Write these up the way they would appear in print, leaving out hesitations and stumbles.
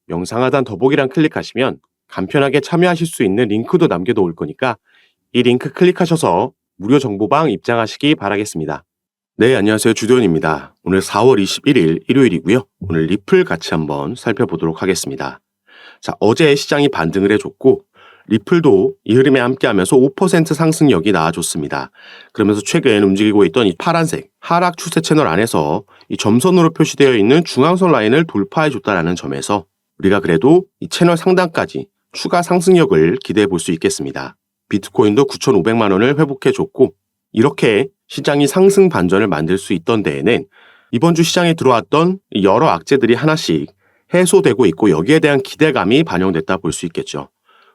영상 하단 더보기란 클릭하시면 간편하게 참여하실 수 있는 링크도 남겨놓을 거니까 이 링크 클릭하셔서 무료 정보방 입장하시기 바라겠습니다. 네, 안녕하세요. 주도현입니다. 오늘 4월 21일 일요일이고요. 오늘 리플 같이 한번 살펴보도록 하겠습니다. 자, 어제 시장이 반등을 해줬고 리플도 이 흐름에 함께하면서 5% 상승력이 나와줬습니다. 그러면서 최근 움직이고 있던 이 파란색 하락 추세 채널 안에서 이 점선으로 표시되어 있는 중앙선 라인을 돌파해줬다는 점에서 우리가 그래도 이 채널 상단까지 추가 상승력을 기대해 볼 수 있겠습니다. 비트코인도 9,500만 원을 회복해줬고 이렇게 시장이 상승 반전을 만들 수 있던 데에는 이번 주 시장에 들어왔던 여러 악재들이 하나씩 해소되고 있고 여기에 대한 기대감이 반영됐다 볼 수 있겠죠.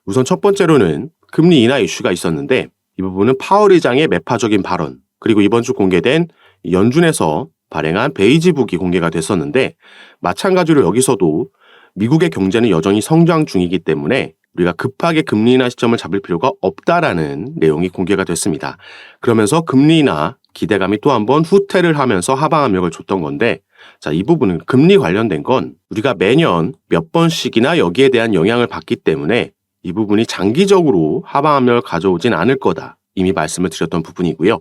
우선 첫 번째로는 금리 인하 이슈가 있었는데 이 부분은 파월 의장의 매파적인 발언 그리고 이번 주 공개된 연준에서 발행한 베이지북이 공개가 됐었는데 마찬가지로 여기서도 미국의 경제는 여전히 성장 중이기 때문에 우리가 급하게 금리 인하 시점을 잡을 필요가 없다라는 내용이 공개가 됐습니다. 그러면서 금리 인하 기대감이 또 한 번 후퇴를 하면서 하방 압력을 줬던 건데 자, 이 부분은 금리 관련된 건 우리가 매년 몇 번씩이나 여기에 대한 영향을 받기 때문에 이 부분이 장기적으로 하방 압력을 가져오진 않을 거다. 이미 말씀을 드렸던 부분이고요.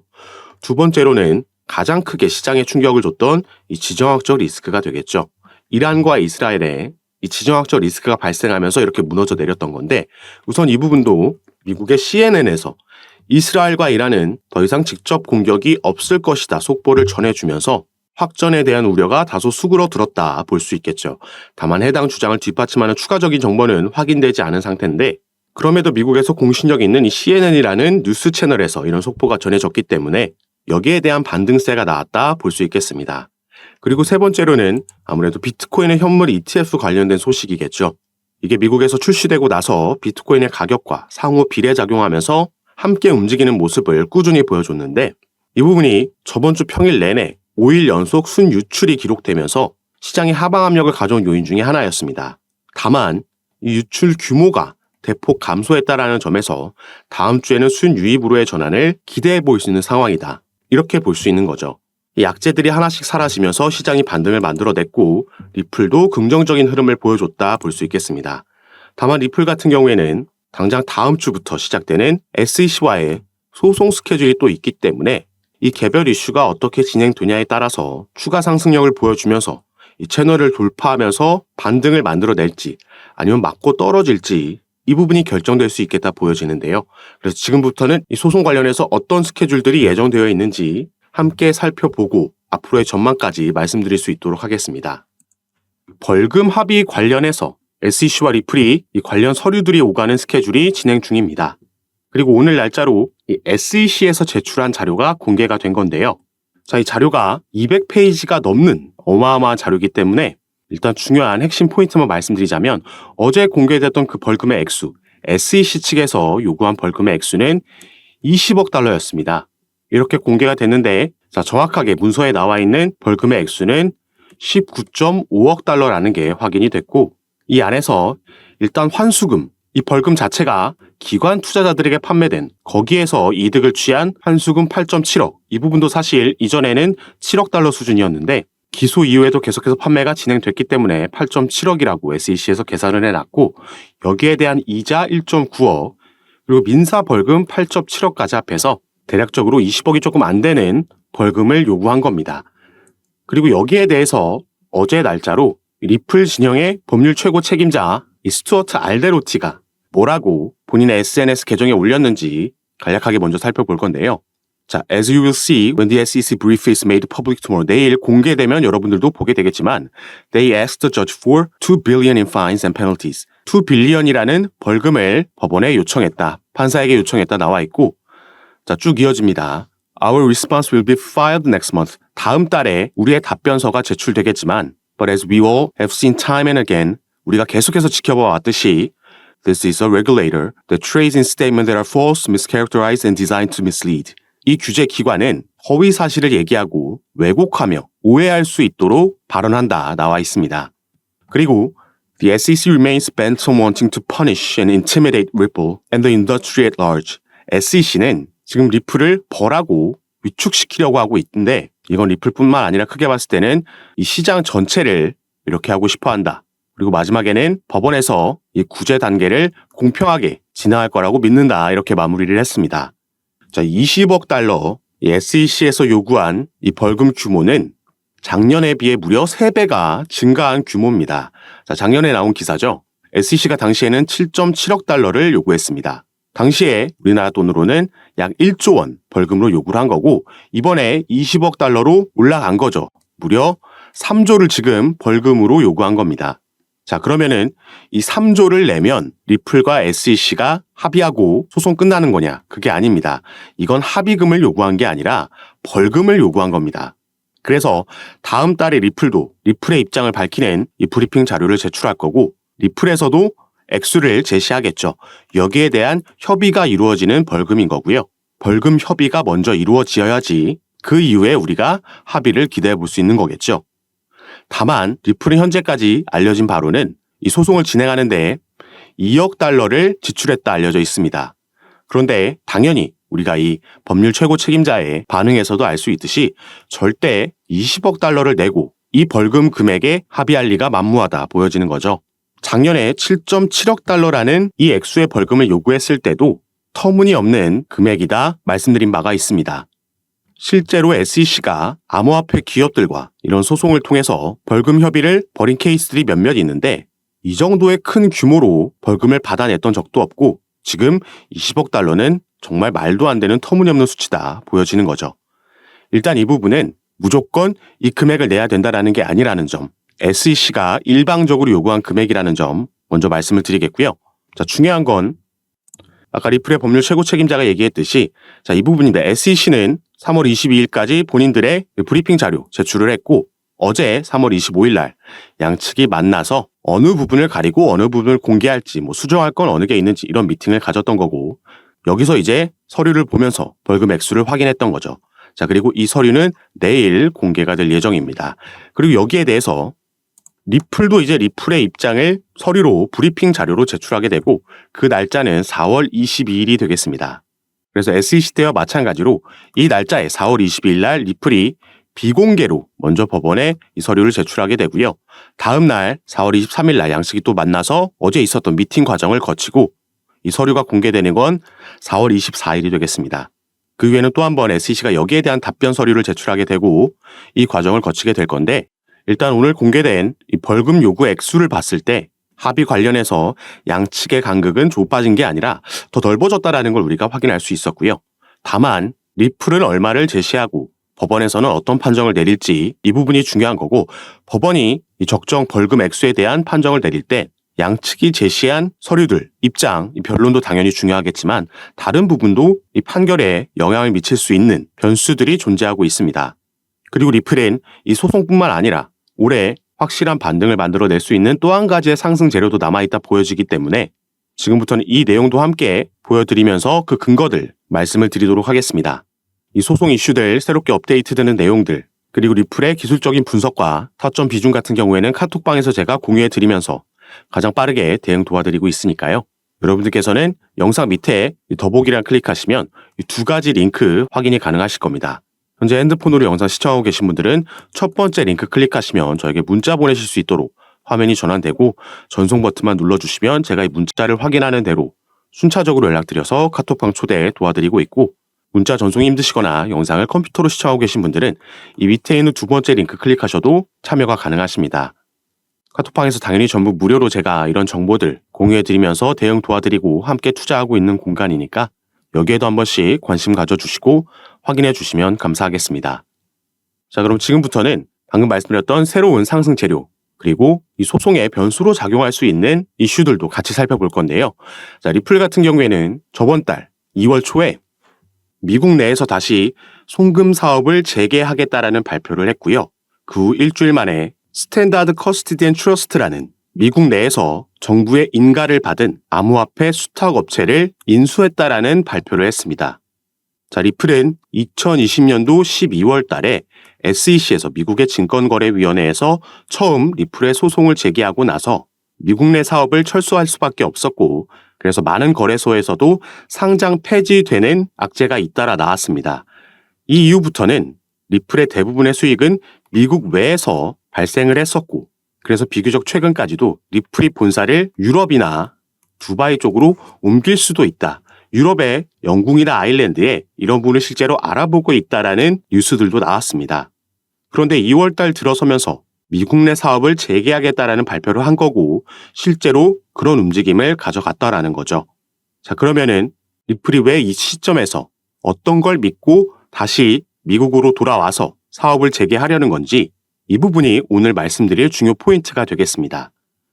두 번째로는 가장 크게 시장에 충격을 줬던 이 지정학적 리스크가 되겠죠. 이란과 이스라엘의 이 지정학적 리스크가 발생하면서 이렇게 무너져 내렸던 건데 우선 이 부분도 미국의 CNN에서 이스라엘과 이란은 더 이상 직접 공격이 없을 것이다 속보를 전해주면서 확전에 대한 우려가 다소 수그러들었다 볼 수 있겠죠. 다만 해당 주장을 뒷받침하는 추가적인 정보는 확인되지 않은 상태인데 그럼에도 미국에서 공신력 있는 이 CNN이라는 뉴스 채널에서 이런 속보가 전해졌기 때문에 여기에 대한 반등세가 나왔다 볼 수 있겠습니다. 그리고 세 번째로는 아무래도 비트코인의 현물 ETF 관련된 소식이겠죠. 이게 미국에서 출시되고 나서 비트코인의 가격과 상호 비례작용하면서 함께 움직이는 모습을 꾸준히 보여줬는데 이 부분이 저번 주 평일 내내 5일 연속 순유출이 기록되면서 시장의 하방 압력을 가져온 요인 중에 하나였습니다. 다만 이 유출 규모가 대폭 감소했다라는 점에서 다음 주에는 순유입으로의 전환을 기대해 볼 수 있는 상황이다. 이렇게 볼 수 있는 거죠. 이 악재들이 하나씩 사라지면서 시장이 반등을 만들어냈고 리플도 긍정적인 흐름을 보여줬다 볼 수 있겠습니다. 다만 리플 같은 경우에는 당장 다음 주부터 시작되는 SEC와의 소송 스케줄이 또 있기 때문에 이 개별 이슈가 어떻게 진행되냐에 따라서 추가 상승력을 보여주면서 이 채널을 돌파하면서 반등을 만들어낼지 아니면 맞고 떨어질지 이 부분이 결정될 수 있겠다 보여지는데요. 그래서 지금부터는 이 소송 관련해서 어떤 스케줄들이 예정되어 있는지 함께 살펴보고 앞으로의 전망까지 말씀드릴 수 있도록 하겠습니다. 벌금 합의 관련해서 SEC와 리플이 이 관련 서류들이 오가는 스케줄이 진행 중입니다. 그리고 오늘 날짜로 이 SEC에서 제출한 자료가 공개가 된 건데요. 자, 이 자료가 200페이지가 넘는 어마어마한 자료이기 때문에 일단 중요한 핵심 포인트만 말씀드리자면 어제 공개됐던 그 벌금의 액수, SEC 측에서 요구한 벌금의 액수는 20억 달러였습니다. 이렇게 공개가 됐는데 자, 정확하게 문서에 나와 있는 벌금의 액수는 19.5억 달러라는 게 확인이 됐고 이 안에서 일단 환수금, 이 벌금 자체가 기관 투자자들에게 판매된 거기에서 이득을 취한 환수금 8.7억 이 부분도 사실 이전에는 7억 달러 수준이었는데 기소 이후에도 계속해서 판매가 진행됐기 때문에 8.7억이라고 SEC에서 계산을 해놨고 여기에 대한 이자 1.9억 그리고 민사 벌금 8.7억까지 합해서 대략적으로 20억이 조금 안 되는 벌금을 요구한 겁니다. 그리고 여기에 대해서 어제 날짜로 리플 진영의 법률 최고 책임자 이 스튜어트 알데로티가 뭐라고 본인의 SNS 계정에 올렸는지 간략하게 먼저 살펴볼 건데요. 자, as you will see when the SEC brief is made public tomorrow. 내일 공개되면 여러분들도 보게 되겠지만 they asked the judge for 2 billion in fines and penalties. 2 billion이라는 벌금을 법원에 요청했다. 판사에게 요청했다 나와 있고 자, 쭉 이어집니다. Our response will be filed next month. 다음 달에 우리의 답변서가 제출되겠지만 but as we all have seen time and again 우리가 계속해서 지켜봐 왔듯이 This is a regulator that trades in statements that are false, mischaracterized, and designed to mislead. 이 규제 기관은 허위 사실을 얘기하고 왜곡하며 오해할 수 있도록 발언한다 나와 있습니다. 그리고 The SEC remains bent on wanting to punish and intimidate Ripple and the industry at large. SEC는 지금 리플을 벌하고 위축시키려고 하고 있는데 이건 리플뿐만 아니라 크게 봤을 때는 이 시장 전체를 이렇게 하고 싶어 한다. 그리고 마지막에는 법원에서 이 구제 단계를 공평하게 진행할 거라고 믿는다. 이렇게 마무리를 했습니다. 자, 20억 달러 이 SEC에서 요구한 이 벌금 규모는 작년에 비해 무려 3배가 증가한 규모입니다. 자, 작년에 나온 기사죠. SEC가 당시에는 7.7억 달러를 요구했습니다. 당시에 우리나라 돈으로는 약 1조 원 벌금으로 요구를 한 거고 이번에 20억 달러로 올라간 거죠. 무려 3조를 지금 벌금으로 요구한 겁니다. 자, 그러면은 이 3조를 내면 리플과 SEC가 합의하고 소송 끝나는 거냐? 그게 아닙니다. 이건 합의금을 요구한 게 아니라 벌금을 요구한 겁니다. 그래서 다음 달에 리플의 입장을 밝히는 이 브리핑 자료를 제출할 거고 리플에서도 액수를 제시하겠죠. 여기에 대한 협의가 이루어지는 벌금인 거고요. 벌금 협의가 먼저 이루어지어야지 그 이후에 우리가 합의를 기대해 볼 수 있는 거겠죠. 다만 리플은 현재까지 알려진 바로는 이 소송을 진행하는데 2억 달러를 지출했다 알려져 있습니다. 그런데 당연히 우리가 이 법률 최고 책임자의 반응에서도 알 수 있듯이 절대 20억 달러를 내고 이 벌금 금액에 합의할 리가 만무하다 보여지는 거죠. 작년에 7.7억 달러라는 이 액수의 벌금을 요구했을 때도 터무니없는 금액이다 말씀드린 바가 있습니다. 실제로 SEC가 암호화폐 기업들과 이런 소송을 통해서 벌금 협의를 벌인 케이스들이 몇몇 있는데 이 정도의 큰 규모로 벌금을 받아냈던 적도 없고 지금 20억 달러는 정말 말도 안 되는 터무니없는 수치다 보여지는 거죠. 일단 이 부분은 무조건 이 금액을 내야 된다라는 게 아니라는 점, SEC가 일방적으로 요구한 금액이라는 점 먼저 말씀을 드리겠고요. 자, 중요한 건 아까 리플의 법률 최고 책임자가 얘기했듯이 자, 이 부분인데 SEC는 3월 22일까지 본인들의 브리핑 자료 제출을 했고 어제 3월 25일 날 양측이 만나서 어느 부분을 가리고 어느 부분을 공개할지 수정할 건 어느 게 있는지 이런 미팅을 가졌던 거고 여기서 이제 서류를 보면서 벌금 액수를 확인했던 거죠. 자, 그리고 이 서류는 내일 공개가 될 예정입니다. 그리고 여기에 대해서 리플도 이제 리플의 입장을 서류로 브리핑 자료로 제출하게 되고 그 날짜는 4월 22일이 되겠습니다. 그래서 SEC 때와 마찬가지로 이 날짜에 4월 22일 날 리플이 비공개로 먼저 법원에 이 서류를 제출하게 되고요. 다음 날 4월 23일 날 양측이 또 만나서 어제 있었던 미팅 과정을 거치고 이 서류가 공개되는 건 4월 24일이 되겠습니다. 그 후에는 또 한 번 SEC가 여기에 대한 답변 서류를 제출하게 되고 이 과정을 거치게 될 건데 일단 오늘 공개된 이 벌금 요구 액수를 봤을 때 합의 관련해서 양측의 간극은 좁아진 게 아니라 더 넓어졌다라는 걸 우리가 확인할 수 있었고요. 다만 리플은 얼마를 제시하고 법원에서는 어떤 판정을 내릴지 이 부분이 중요한 거고 법원이 이 적정 벌금 액수에 대한 판정을 내릴 때 양측이 제시한 서류들, 입장, 이 변론도 당연히 중요하겠지만 다른 부분도 이 판결에 영향을 미칠 수 있는 변수들이 존재하고 있습니다. 그리고 리플은 이 소송뿐만 아니라 올해 확실한 반등을 만들어낼 수 있는 또 한 가지의 상승 재료도 남아있다 보여지기 때문에 지금부터는 이 내용도 함께 보여드리면서 그 근거들 말씀을 드리도록 하겠습니다. 이 소송 이슈들 새롭게 업데이트되는 내용들 그리고 리플의 기술적인 분석과 타점 비중 같은 경우에는 카톡방에서 제가 공유해드리면서 가장 빠르게 대응 도와드리고 있으니까요. 여러분들께서는 영상 밑에 더보기란 클릭하시면 이 두 가지 링크 확인이 가능하실 겁니다. 현재 핸드폰으로 영상 시청하고 계신 분들은 첫 번째 링크 클릭하시면 저에게 문자 보내실 수 있도록 화면이 전환되고 전송 버튼만 눌러주시면 제가 이 문자를 확인하는 대로 순차적으로 연락드려서 카톡방 초대 도와드리고 있고 문자 전송이 힘드시거나 영상을 컴퓨터로 시청하고 계신 분들은 이 밑에 있는 두 번째 링크 클릭하셔도 참여가 가능하십니다. 카톡방에서 당연히 전부 무료로 제가 이런 정보들 공유해드리면서 대응 도와드리고 함께 투자하고 있는 공간이니까 여기에도 한 번씩 관심 가져주시고 확인해 주시면 감사하겠습니다. 자, 그럼 지금부터는 방금 말씀드렸던 새로운 상승 재료 그리고 이 소송의 변수로 작용할 수 있는 이슈들도 같이 살펴볼 건데요. 자, 리플 같은 경우에는 저번 달 2월 초에 미국 내에서 다시 송금 사업을 재개하겠다라는 발표를 했고요. 그 후 일주일 만에 스탠다드 커스티디언 트러스트라는 미국 내에서 정부의 인가를 받은 암호화폐 수탁 업체를 인수했다라는 발표를 했습니다. 자, 리플은 2020년도 12월 달에 SEC에서 미국의 증권거래위원회에서 처음 리플의 소송을 제기하고 나서 미국 내 사업을 철수할 수밖에 없었고 그래서 많은 거래소에서도 상장 폐지되는 악재가 잇따라 나왔습니다. 이 이후부터는 리플의 대부분의 수익은 미국 외에서 발생을 했었고 그래서 비교적 최근까지도 리플이 본사를 유럽이나 두바이 쪽으로 옮길 수도 있다. 유럽의 영국이나 아일랜드에 이런 분을 실제로 알아보고 있다라는 뉴스들도 나왔습니다. 그런데 2월 달 들어서면서 미국 내 사업을 재개하겠다라는 발표를 한 거고 실제로 그런 움직임을 가져갔다라는 거죠. 자, 그러면은 리플이 왜 이 시점에서 어떤 걸 믿고 다시 미국으로 돌아와서 사업을 재개하려는 건지 이 부분이 오늘 말씀드릴 중요 포인트가 되겠습니다.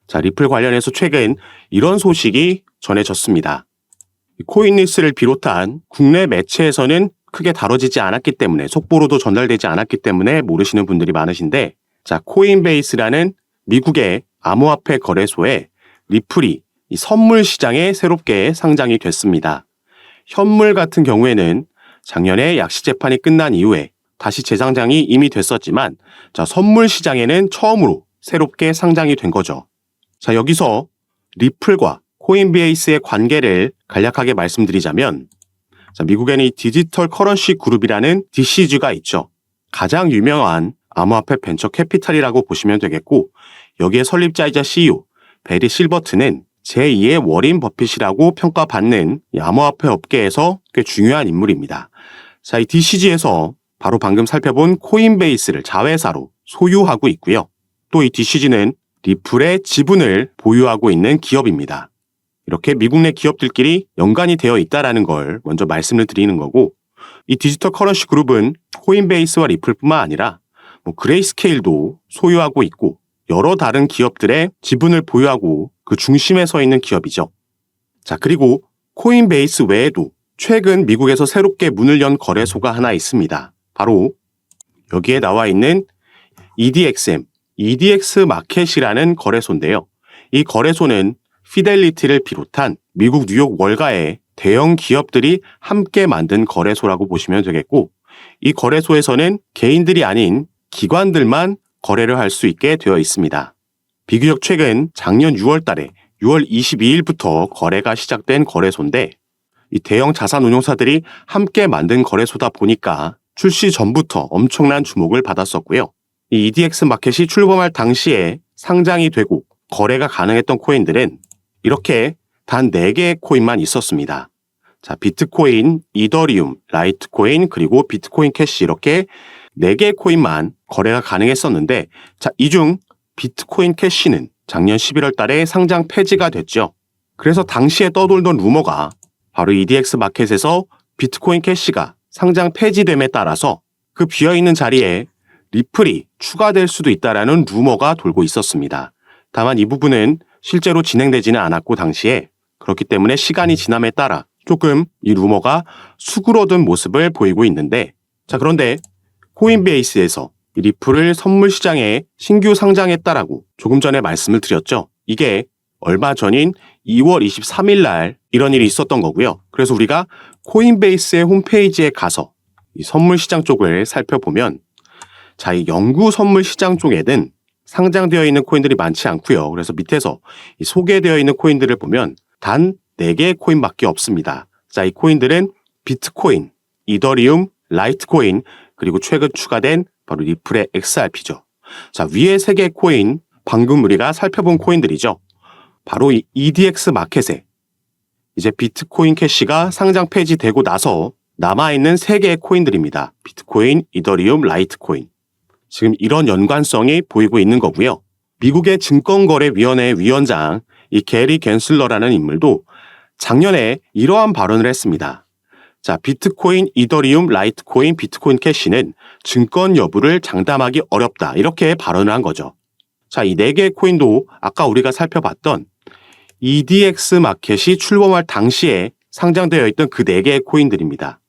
자, 리플 관련해서 최근 이런 소식이 전해졌습니다. 코인리스를 비롯한 국내 매체에서는 크게 다뤄지지 않았기 때문에 속보로도 전달되지 않았기 때문에 모르시는 분들이 많으신데 자, 코인베이스라는 미국의 암호화폐 거래소에 리플이 이 선물 시장에 새롭게 상장이 됐습니다. 현물 같은 경우에는 작년에 약시 재판이 끝난 이후에 다시 재상장이 이미 됐었지만 자, 선물 시장에는 처음으로 새롭게 상장이 된 거죠. 자, 여기서 리플과 코인베이스의 관계를 간략하게 말씀드리자면 자, 미국에는 이 디지털 커런시 그룹이라는 DCG가 있죠. 가장 유명한 암호화폐 벤처 캐피탈이라고 보시면 되겠고 여기에 설립자이자 CEO 베리 실버트는 제2의 워린 버핏이라고 평가받는 이 암호화폐 업계에서 꽤 중요한 인물입니다. 자, 이 DCG에서 바로 방금 살펴본 코인베이스를 자회사로 소유하고 있고요. 또 이 DCG는 리플의 지분을 보유하고 있는 기업입니다. 이렇게 미국 내 기업들끼리 연관이 되어 있다는 걸 먼저 말씀을 드리는 거고 이 디지털 커런시 그룹은 코인베이스와 리플뿐만 아니라 그레이스케일도 소유하고 있고 여러 다른 기업들의 지분을 보유하고 그 중심에 서 있는 기업이죠. 자, 그리고 코인베이스 외에도 최근 미국에서 새롭게 문을 연 거래소가 하나 있습니다. 바로 여기에 나와 있는 EDXM, EDX 마켓이라는 거래소인데요. 이 거래소는 피델리티를 비롯한 미국 뉴욕 월가의 대형 기업들이 함께 만든 거래소라고 보시면 되겠고 이 거래소에서는 개인들이 아닌 기관들만 거래를 할 수 있게 되어 있습니다. 비교적 최근 작년 6월 달에 6월 22일부터 거래가 시작된 거래소인데 이 대형 자산 운용사들이 함께 만든 거래소다 보니까 출시 전부터 엄청난 주목을 받았었고요. 이 EDX 마켓이 출범할 당시에 상장이 되고 거래가 가능했던 코인들은 이렇게 단 4개의 코인만 있었습니다. 자, 비트코인, 이더리움, 라이트코인, 그리고 비트코인 캐시 이렇게 4개의 코인만 거래가 가능했었는데 자, 이 중 비트코인 캐시는 작년 11월 달에 상장 폐지가 됐죠. 그래서 당시에 떠돌던 루머가 바로 EDX 마켓에서 비트코인 캐시가 상장 폐지됨에 따라서 그 비어있는 자리에 리플이 추가될 수도 있다라는 루머가 돌고 있었습니다. 다만 이 부분은 실제로 진행되지는 않았고 당시에 그렇기 때문에 시간이 지남에 따라 조금 이 루머가 수그러든 모습을 보이고 있는데 자, 그런데 코인베이스에서 이 리플을 선물 시장에 신규 상장했다라고 조금 전에 말씀을 드렸죠. 이게 얼마 전인 2월 23일 날 이런 일이 있었던 거고요. 그래서 우리가 코인베이스의 홈페이지에 가서 이 선물 시장 쪽을 살펴보면 자, 이 영구 선물 시장 쪽에는 상장되어 있는 코인들이 많지 않고요. 그래서 밑에서 이 소개되어 있는 코인들을 보면 단 4개의 코인밖에 없습니다. 자, 이 코인들은 비트코인, 이더리움, 라이트코인, 그리고 최근 추가된 바로 리플의 XRP죠. 자, 위에 3개의 코인, 방금 우리가 살펴본 코인들이죠. 바로 이 EDX 마켓에 이제 비트코인 캐시가 상장 폐지되고 나서 남아있는 3개의 코인들입니다. 비트코인, 이더리움, 라이트코인. 지금 이런 연관성이 보이고 있는 거고요. 미국의 증권거래위원회 위원장 이 게리 갠슬러라는 인물도 작년에 이러한 발언을 했습니다. 자, 비트코인, 이더리움, 라이트코인, 비트코인 캐시는 증권 여부를 장담하기 어렵다. 이렇게 발언을 한 거죠. 자, 이 4개의 코인도 아까 우리가 살펴봤던 EDX 마켓이 출범할 당시에 상장되어 있던 그 4개의 코인들입니다.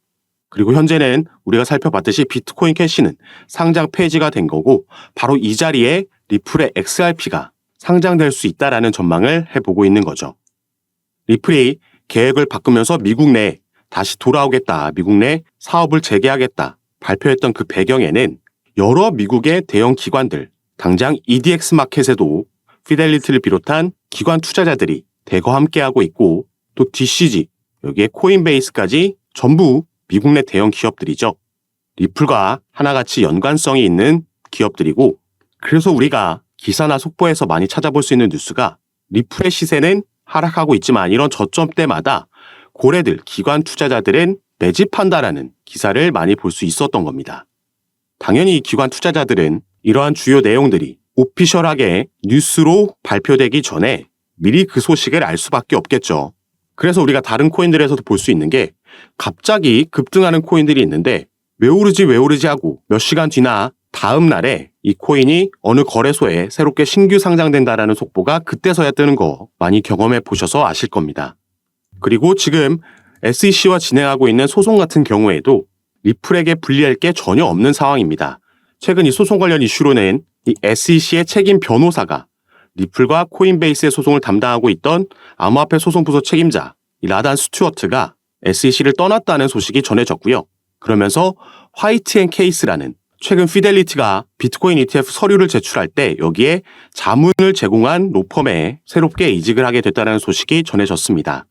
그리고 현재는 우리가 살펴봤듯이 비트코인 캐시는 상장 폐지가 된 거고 바로 이 자리에 리플의 XRP가 상장될 수 있다라는 전망을 해보고 있는 거죠. 리플이 계획을 바꾸면서 미국 내에 다시 돌아오겠다, 미국 내 사업을 재개하겠다 발표했던 그 배경에는 여러 미국의 대형 기관들, 당장 EDX 마켓에도 피델리티를 비롯한 기관 투자자들이 대거 함께하고 있고 또 DCG, 여기에 코인베이스까지 전부 미국 내 대형 기업들이죠. 리플과 하나같이 연관성이 있는 기업들이고 그래서 우리가 기사나 속보에서 많이 찾아볼 수 있는 뉴스가 리플의 시세는 하락하고 있지만 이런 저점 때마다 고래들, 기관 투자자들은 매집한다라는 기사를 많이 볼 수 있었던 겁니다. 당연히 이 기관 투자자들은 이러한 주요 내용들이 오피셜하게 뉴스로 발표되기 전에 미리 그 소식을 알 수밖에 없겠죠. 그래서 우리가 다른 코인들에서도 볼 수 있는 게 갑자기 급등하는 코인들이 있는데 왜 오르지 하고 몇 시간 뒤나 다음 날에 이 코인이 어느 거래소에 새롭게 신규 상장된다라는 속보가 그때서야 뜨는 거 많이 경험해 보셔서 아실 겁니다. 그리고 지금 SEC와 진행하고 있는 소송 같은 경우에도 리플에게 불리할 게 전혀 없는 상황입니다. 최근 이 소송 관련 이슈로는 이 SEC의 책임 변호사가 리플과 코인베이스의 소송을 담당하고 있던 암호화폐 소송부서 책임자 라단 스튜어트가 SEC를 떠났다는 소식이 전해졌고요. 그러면서 화이트 앤 케이스라는 최근 피델리티가 비트코인 ETF 서류를 제출할 때 여기에 자문을 제공한 로펌에 새롭게 이직을 하게 됐다는 소식이 전해졌습니다.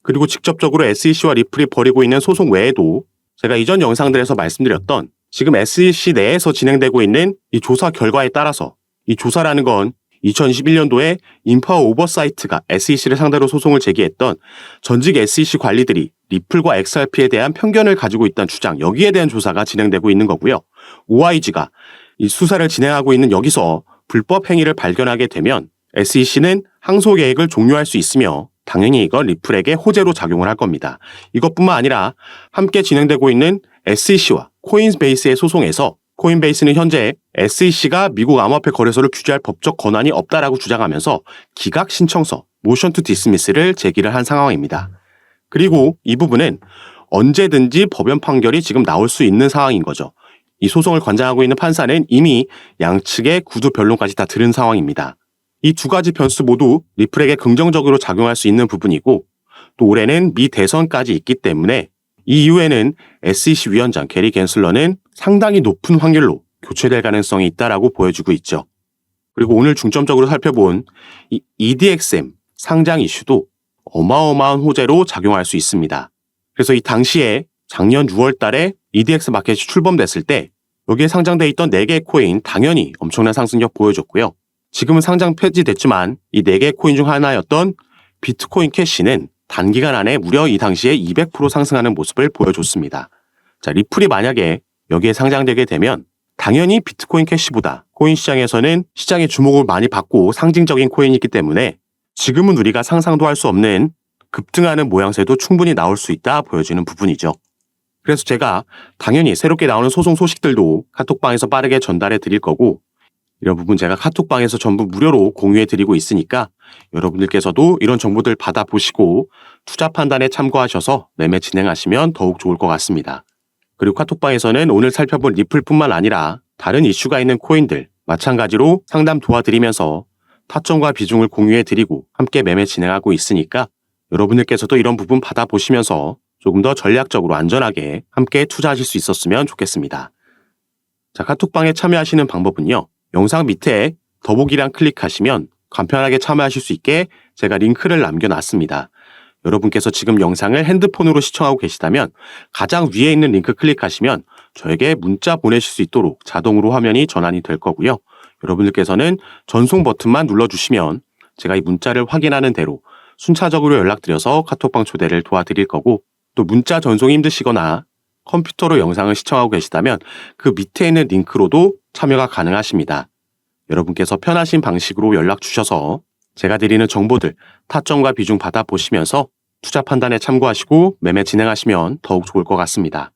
그리고 직접적으로 SEC와 리플이 벌이고 있는 소송 외에도 제가 이전 영상들에서 말씀드렸던 지금 SEC 내에서 진행되고 있는 이 조사 결과에 따라서 이 조사라는 건 2021년도에 인파워 오버사이트가 SEC를 상대로 소송을 제기했던 전직 SEC 관리들이 리플과 XRP에 대한 편견을 가지고 있다는 주장, 여기에 대한 조사가 진행되고 있는 거고요. OIG가 이 수사를 진행하고 있는 여기서 불법 행위를 발견하게 되면 SEC는 항소 계획을 종료할 수 있으며 당연히 이건 리플에게 호재로 작용을 할 겁니다. 이것뿐만 아니라 함께 진행되고 있는 SEC와 코인베이스의 소송에서 코인베이스는 현재 SEC가 미국 암호화폐 거래소를 규제할 법적 권한이 없다라고 주장하면서 기각 신청서 모션 투 디스미스를 제기를 한 상황입니다. 그리고 이 부분은 언제든지 법원 판결이 지금 나올 수 있는 상황인 거죠. 이 소송을 관장하고 있는 판사는 이미 양측의 구두 변론까지 다 들은 상황입니다. 이 두 가지 변수 모두 리플에게 긍정적으로 작용할 수 있는 부분이고 또 올해는 미 대선까지 있기 때문에 이 이후에는 SEC 위원장 게리 갠슬러는 상당히 높은 확률로 교체될 가능성이 있다라고 보여주고 있죠. 그리고 오늘 중점적으로 살펴본 이 EDXM 상장 이슈도 어마어마한 호재로 작용할 수 있습니다. 그래서 이 당시에 작년 6월 달에 EDX 마켓이 출범됐을 때 여기에 상장돼 있던 4개의 코인 당연히 엄청난 상승력 보여줬고요. 지금은 상장 폐지됐지만 이 4개의 코인 중 하나였던 비트코인 캐시는 단기간 안에 무려 이 당시에 200% 상승하는 모습을 보여줬습니다. 자, 리플이 만약에 여기에 상장되게 되면 당연히 비트코인 캐시보다 코인 시장에서는 시장의 주목을 많이 받고 상징적인 코인이 있기 때문에 지금은 우리가 상상도 할 수 없는 급등하는 모양새도 충분히 나올 수 있다 보여지는 부분이죠. 그래서 제가 당연히 새롭게 나오는 소송 소식들도 카톡방에서 빠르게 전달해 드릴 거고 이런 부분 제가 카톡방에서 전부 무료로 공유해 드리고 있으니까 여러분들께서도 이런 정보들 받아보시고 투자 판단에 참고하셔서 매매 진행하시면 더욱 좋을 것 같습니다. 그리고 카톡방에서는 오늘 살펴본 리플뿐만 아니라 다른 이슈가 있는 코인들 마찬가지로 상담 도와드리면서 타점과 비중을 공유해 드리고 함께 매매 진행하고 있으니까 여러분들께서도 이런 부분 받아보시면서 조금 더 전략적으로 안전하게 함께 투자하실 수 있었으면 좋겠습니다. 자, 카톡방에 참여하시는 방법은요. 영상 밑에 더보기란 클릭하시면 간편하게 참여하실 수 있게 제가 링크를 남겨놨습니다. 여러분께서 지금 영상을 핸드폰으로 시청하고 계시다면 가장 위에 있는 링크 클릭하시면 저에게 문자 보내실 수 있도록 자동으로 화면이 전환이 될 거고요. 여러분들께서는 전송 버튼만 눌러주시면 제가 이 문자를 확인하는 대로 순차적으로 연락드려서 카톡방 초대를 도와드릴 거고 또 문자 전송이 힘드시거나 컴퓨터로 영상을 시청하고 계시다면 그 밑에 있는 링크로도 참여가 가능하십니다. 여러분께서 편하신 방식으로 연락 주셔서 제가 드리는 정보들 타점과 비중 받아보시면서 투자 판단에 참고하시고 매매 진행하시면 더욱 좋을 것 같습니다.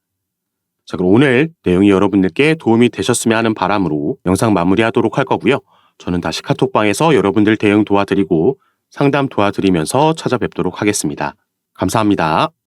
자, 그럼 오늘 내용이 여러분들께 도움이 되셨으면 하는 바람으로 영상 마무리하도록 할 거고요. 저는 다시 카톡방에서 여러분들 대응 도와드리고 상담 도와드리면서 찾아뵙도록 하겠습니다. 감사합니다.